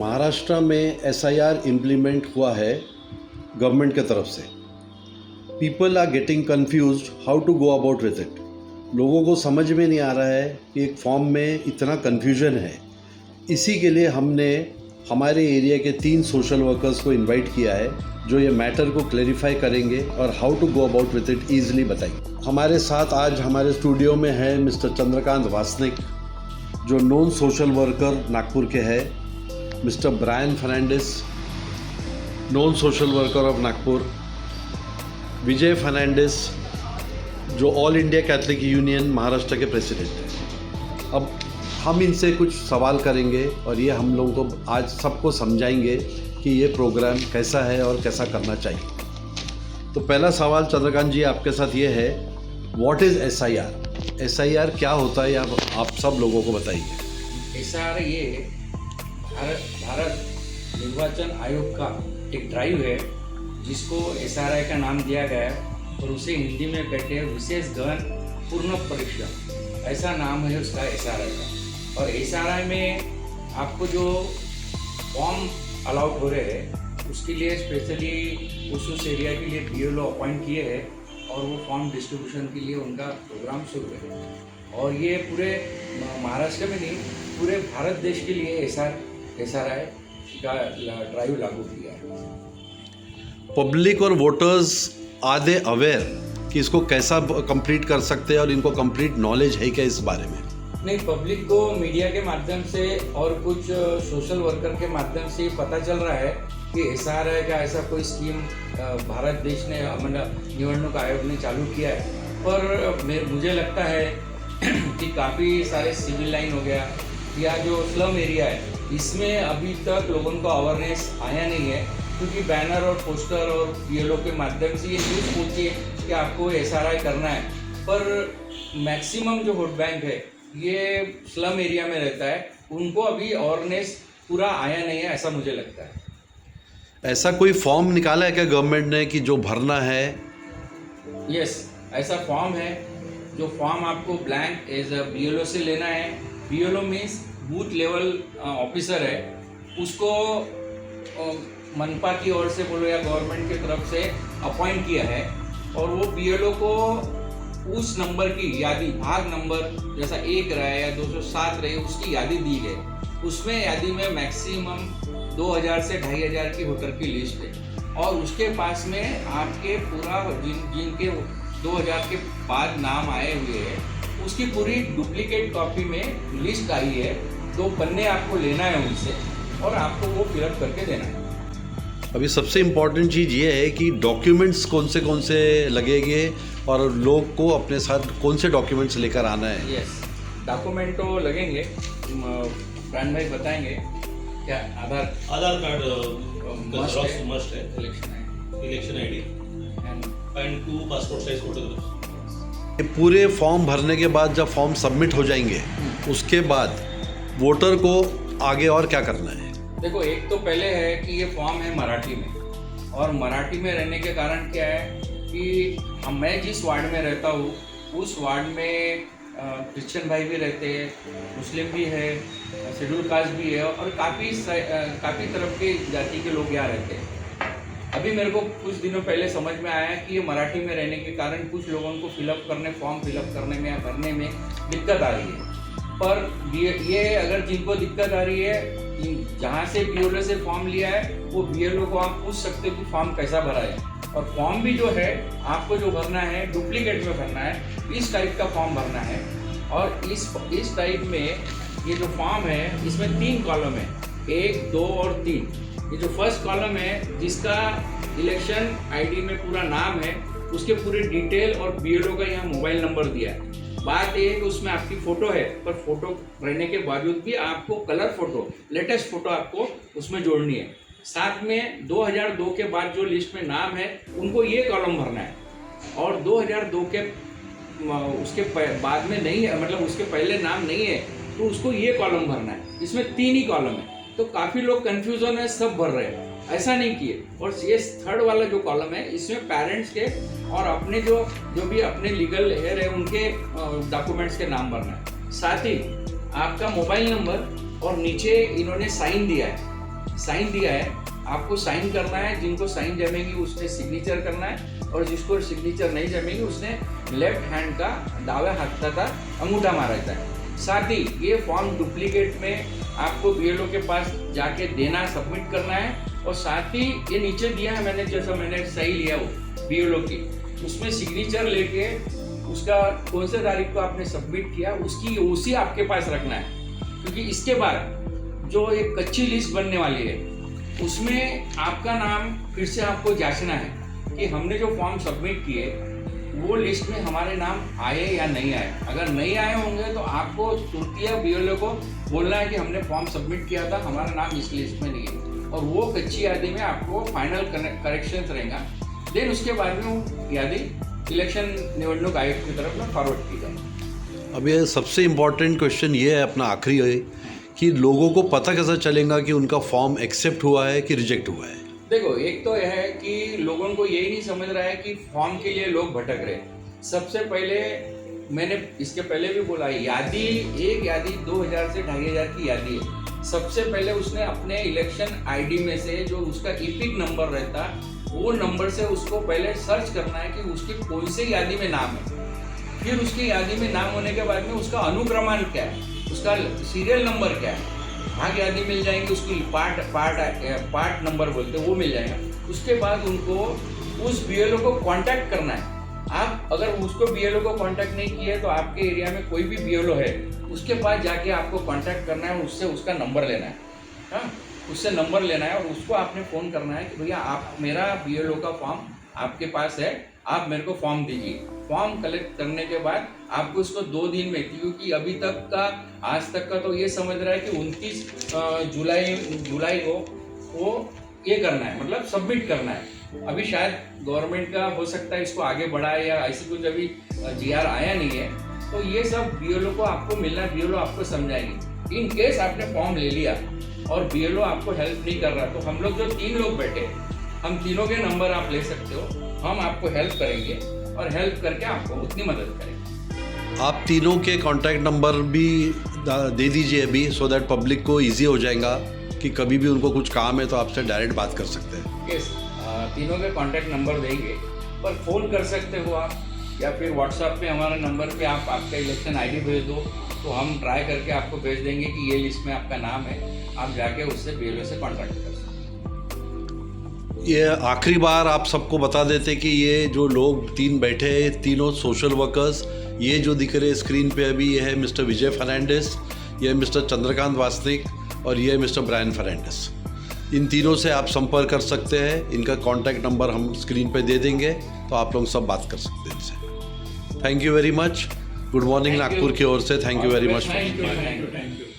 महाराष्ट्र में SIR implement हुआ है गवर्नमेंट के तरफ से। People are getting confused how to go about with it. लोगों को समझ में नहीं आ रहा है कि एक फॉर्म में इतना कन्फ्यूजन है। इसी के लिए हमने हमारे एरिया के 3 सोशल वर्कर्स को इनवाइट किया है जो ये मैटर को क्लैरिफाई करेंगे और how to go about with it easily बताएंगे। हमारे साथ आज हमारे स्टूडियो में है मिस्टर चंद्रकांत वासनिक जो नॉन सोशल वर्कर नागपुर के हैं, mister Brian Fernandes non social worker of Nagpur, Vijay Fernandes जो all India Catholic union Maharashtra के प्रेसिडेंट हैं। अब हम इनसे कुछ सवाल करेंगे और ये हम लोगों को आज सबको समझाएंगे कि ये प्रोग्राम कैसा है और कैसा करना चाहिए। तो पहला सवाल चंद्रकांत जी आपके साथ ये है, व्हाट इज़ एसआईआर? एसआईआर क्या होता है आप सब लोगों को बताइए। एसआईआर ये भारत निर्वाचन आयोग का एक ड्राइव है जिसको एसआरआई का नाम दिया गया है और उसे हिंदी में कहते हैं विशेष गहन पूर्ण परीक्षा, ऐसा नाम है उसका एसआरआई का। और एसआरआई में आपको जो फॉर्म अलाउड हो रहे हैं उसके लिए स्पेशली उस एरिया के लिए बीएलओ अपॉइंट किए हैं और वो फॉर्म डिस्ट्रीब्यूशन के लिए उनका प्रोग्राम शुरू है। और ये पूरे महाराष्ट्र में नहीं, पूरे भारत देश के लिए एसआरआई का ड्राइव लागू किया है। पब्लिक और वोटर्स आर दे अवेयर कि इसको कैसा कंप्लीट कर सकते हैं और इनको कंप्लीट नॉलेज है क्या इस बारे में? नहीं, पब्लिक को मीडिया के माध्यम से और कुछ सोशल वर्कर के माध्यम से पता चल रहा है कि एसआरआई का ऐसा कोई स्कीम भारत देश ने मतलब निवडणूक आयोग ने चालू किया है। पर मुझे लगता है कि काफ़ी सारे सिविल लाइन हो गया या जो स्लम एरिया है इसमें अभी तक लोगों को अवेयरनेस आया नहीं है, क्योंकि बैनर और पोस्टर और बीएलओ के माध्यम से ये न्यूज़ पहुंची है कि आपको एसआरआई करना है। पर मैक्सिमम जो वोट बैंक है ये स्लम एरिया में रहता है, उनको अभी अवेयरनेस पूरा आया नहीं है, ऐसा मुझे लगता है। ऐसा कोई फॉर्म निकाला है क्या गवर्नमेंट ने कि जो भरना है? यस, ऐसा फॉर्म है। जो फॉर्म आपको ब्लैंक एज अ बीएलओ से लेना है। BLO means booth level officer है, उसको मनपा की ओर से बोलो या गवर्नमेंट की तरफ से अपॉइंट किया है और वो बीएलओ को उस नंबर की यादी, भाग नंबर जैसा 1 रहे या 207 रहे, उसकी यादी दी है। उसमें यादी में मैक्सिमम 2000 से 2500 की वोटर की लिस्ट है और उसके पास में आपके पूरा जिनके 2000 के बाद नाम आए हुए हैं उसकी पूरी डुप्लीकेट कॉपी में लिस्ट आई है। 2 पन्ने आपको लेना है उनसे और आपको वो फिलअप करके देना है। अभी सबसे इम्पोर्टेंट चीज़ ये है कि डॉक्यूमेंट्स कौन से लगेंगे और लोग को अपने साथ कौन से डॉक्यूमेंट्स लेकर आना है? यस, डॉक्यूमेंट तो लगेंगे, प्राण भाई बताएंगे क्या? आधार कार्ड मस्ट है, election ID and 2 passport size photograph. ये पूरे फॉर्म भरने के बाद जब फॉर्म सबमिट हो जाएंगे उसके बाद वोटर को आगे और क्या करना है? देखो, एक तो पहले है कि ये फॉर्म है मराठी में और मराठी में रहने के कारण क्या है कि मैं जिस वार्ड में रहता हूँ उस वार्ड में क्रिश्चियन भाई भी रहते हैं, मुस्लिम भी है, शेड्यूल कास्ट भी है और काफ़ी तरफ के जाति के लोग यहाँ रहते हैं। अभी मेरे को कुछ दिनों पहले समझ में आया कि ये मराठी में रहने के कारण कुछ लोगों को फॉर्म फिलअप करने में या भरने में दिक्कत आ रही है। पर ये अगर जिनको दिक्कत आ रही है, जहाँ से बीएलओ से फॉर्म लिया है वो बीएलओ को आप पूछ सकते हो कि फॉर्म कैसा भरा है। और फॉर्म भी जो है आपको जो भरना है डुप्लीकेट में भरना है, इस टाइप का फॉर्म भरना है। और इस टाइप में ये जो फॉर्म है इसमें 3 कॉलम है, 1, 2 और 3। ये जो फर्स्ट कॉलम है जिसका इलेक्शन आईडी में पूरा नाम है, उसके पूरे डिटेल और बीएलओ का यहाँ मोबाइल नंबर दिया है। बात ये है कि उसमें आपकी फ़ोटो है, पर फोटो रहने के बावजूद भी आपको कलर फोटो, लेटेस्ट फोटो आपको उसमें जोड़नी है। साथ में 2002 के बाद जो लिस्ट में नाम है उनको ये कॉलम भरना है और 2002 के उसके बाद में नहीं है, मतलब उसके पहले नाम नहीं है तो उसको ये कॉलम भरना है। इसमें 3 ही कॉलम है, तो काफ़ी लोग कन्फ्यूजन है, सब भर रहे हैं, ऐसा नहीं किए। और ये 3rd वाला जो कॉलम है इसमें पेरेंट्स के और अपने जो भी अपने लीगल हेयर है उनके डॉक्यूमेंट्स के नाम भरना है। साथ ही आपका मोबाइल नंबर और नीचे इन्होंने साइन दिया है साइन दिया है, आपको साइन करना है, जिनको साइन जमेगी उसने सिग्नेचर करना है, और जिसको सिग्नेचर नहीं जमेगी उसने लेफ्ट हैंड का दावे हाथ का अंगूठा मारा है। साथ ही ये फॉर्म डुप्लीकेट में आपको बीएलओ के पास जाके देना, सबमिट करना है, और साथ ही ये नीचे दिया है मैंने, जैसा मैंने सही लिया वो बीएलओ की, उसमें सिग्नेचर लेके उसका कौन से तारीख को आपने सबमिट किया उसकी ओसी आपके पास रखना है, क्योंकि इसके बाद जो एक कच्ची लिस्ट बनने वाली है उसमें आपका नाम फिर से आपको जांचना है कि हमने जो फॉर्म सबमिट किए वो लिस्ट में हमारे नाम आए या नहीं आए। अगर नहीं आए होंगे तो आपको तुरंत बीएलओ को बोलना है कि हमने फॉर्म सबमिट किया था, हमारा नाम इस लिस्ट में नहीं है, और वो कच्ची यादी में आपको फाइनल करेक्शन रहेगा। देन उसके बाद में वो यादी इलेक्शन निवडणूक आयोग की तरफ में फॉरवर्ड की जाए। अब ये सबसे इम्पॉर्टेंट क्वेश्चन ये है अपना आखिरी है कि लोगों को पता कैसे चलेगा कि उनका फॉर्म एक्सेप्ट हुआ है कि रिजेक्ट हुआ है। देखो, एक तो यह है कि लोगों को यही नहीं समझ रहा है कि फॉर्म के लिए लोग भटक रहे। सबसे पहले मैंने इसके पहले भी बोला, यादी एक यादी 2000 से 2500 की यादी है। सबसे पहले उसने अपने इलेक्शन आईडी में से जो उसका इपिक नंबर रहता वो नंबर से उसको पहले सर्च करना है कि उसकी कौन सी यादी में नाम है। फिर उसकी यादी में नाम होने के बाद में उसका अनुक्रमांक क्या है, उसका सीरियल नंबर क्या है, भाग यादी मिल जाएंगी, उसकी पार्ट नंबर बोलते हैं वो मिल जाएगा। उसके बाद उनको उस बीएलओ को कांटेक्ट करना है। आप अगर उसको बीएलओ को कांटेक्ट नहीं किए तो आपके एरिया में कोई भी बीएलओ है उसके पास जाके आपको कांटेक्ट करना है, उससे उसका नंबर लेना है, हाँ, उससे नंबर लेना है, और उसको आपने फ़ोन करना है कि भैया आप मेरा बीएलओ का फॉर्म आपके पास है, आप मेरे को फॉर्म दीजिए। फॉर्म कलेक्ट करने के बाद आपको इसको 2 दिन में, क्योंकि अभी तक का आज तक का तो ये समझ रहा है कि 29 जुलाई को वो ये करना है, मतलब सबमिट करना है। अभी शायद गवर्नमेंट का हो सकता है इसको आगे बढ़ाए या ऐसी कुछ अभी जीआर आया नहीं है, तो ये सब बीएलओ को आपको मिलना है, बीएलओ आपको समझाएंगे। इन केस आपने फॉर्म ले लिया और बीएलओ आपको हेल्प नहीं कर रहा तो हम लोग जो 3 लोग बैठे, हम तीनों के नंबर आप ले सकते हो, हम आपको हेल्प करेंगे और हेल्प करके आपको उतनी मदद करेंगे। आप तीनों के कॉन्टैक्ट नंबर भी दे दीजिए अभी, सो दैट पब्लिक को इजी हो जाएगा कि कभी भी उनको कुछ काम है तो आपसे डायरेक्ट बात कर सकते हैं। यस, तीनों के कॉन्टैक्ट नंबर देंगे, पर फ़ोन कर सकते हो आप, या फिर व्हाट्सएप पे हमारे नंबर पे आप आपका इलेक्शन आईडी भेज दो तो हम ट्राई करके आपको भेज देंगे कि ये लिस्ट में आपका नाम है, आप जाके उससे बीएलओ से कॉन्टैक्ट कर सकते हैं। ये आखिरी बार आप सबको बता देते कि ये जो लोग 3 बैठे हैं, तीनों सोशल वर्कर्स, ये जो दिख रहे स्क्रीन पे अभी, ये है मिस्टर विजय फर्नांडिस, ये है मिस्टर चंद्रकांत वासनिक और ये है मिस्टर ब्रायन फर्नांडिस। इन तीनों से आप संपर्क कर सकते हैं, इनका कॉन्टैक्ट नंबर हम स्क्रीन पे दे देंगे तो आप लोग सब बात कर सकते हैं इनसे। Thank you very much. Good morning Nagpur की ओर से, thank you very much. Thank you.